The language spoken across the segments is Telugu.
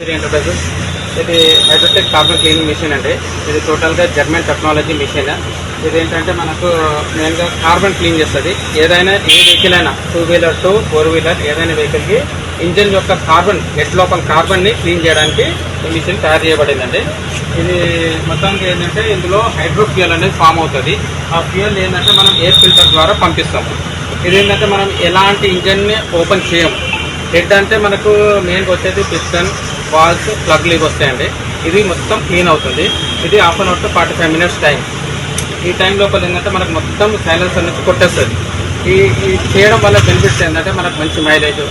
ఎంటర్ప్రైజెస్ ఇది హైడ్రోటెక్ కార్బన్ క్లీనింగ్ మిషన్ అండి. ఇది టోటల్గా జర్మన్ టెక్నాలజీ మిషన్. ఇది ఏంటంటే మనకు మెయిన్గా కార్బన్ క్లీన్ చేస్తుంది. ఏదైనా ఏ వెహికల్ అయినా 2 వీలర్ టు 4 వీలర్ ఏదైనా వెహికల్కి ఇంజిన్ యొక్క కార్బన్ హెడ్ లోపల కార్బన్ని క్లీన్ చేయడానికి ఈ మిషన్ తయారు చేయబడిందండి. ఇది మొత్తానికి ఏంటంటే ఇందులో హైడ్రో ఫ్యూయల్ అనేది ఫామ్ అవుతుంది. ఆ ఫ్యూయల్ ఏంటంటే మనం ఎయిర్ ఫిల్టర్ ద్వారా పంపిస్తాము. ఇది ఏంటంటే మనం ఎలాంటి ఇంజన్ని ఓపెన్ చేయము. హెడ్ అంటే మనకు మెయిన్గా వచ్చేది పిస్టన్, వాల్స్, ప్లగ్ లీవ్ వస్తాయండి. ఇది మొత్తం క్లీన్ అవుతుంది. ఇది half an hour to 45 minutes time. ఈ టైం లోపల ఏంటంటే మనకు మొత్తం సైలెన్సర్ నుంచి కొట్టేస్తుంది. ఈ చేయడం వల్ల బెనిఫిట్స్ ఏంటంటే మనకు మంచి మైలేజ్,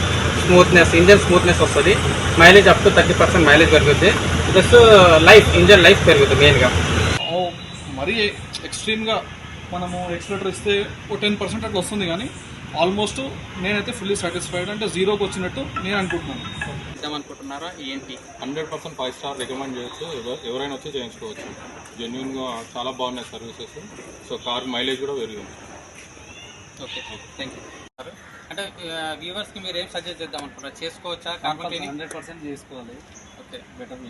స్మూత్నెస్, ఇంజన్ స్మూత్నెస్ వస్తుంది. మైలేజ్ అప్ టు 30% మైలేజ్ పెరుగుతుంది. ప్లస్ ఇంజన్ లైఫ్ పెరుగుతుంది. మెయిన్గా మరీ ఎక్స్ట్రీమ్గా మనము ఎక్స్లరేటర్ ఇస్తే ఓ 10% అట్లా వస్తుంది, కానీ ఆల్మోస్ట్ నేనైతే ఫుల్లీ సాటిస్ఫైడ్, అంటే జీరోకి వచ్చినట్టు నేను అనుకుంటున్నాను. అనుకుంటున్నారా ఏంటి? 100% 5 స్టార్ రికమెండ్ చేయొచ్చు. ఎవరైనా వచ్చి చేయించుకోవచ్చు. జెన్యున్గా చాలా బాగున్నాయి సర్వీసెస్. సో కార్ మైలేజ్ కూడా పెరిగింది. Okay, thank you. అంటే వ్యూవర్స్కి మీరు ఏం సజెస్ట్ చేద్దాం అనుకుంటారు? చేసుకోవచ్చా కార్బన్ క్లీనింగ్? 100% చేసుకోవాలి. Okay, better.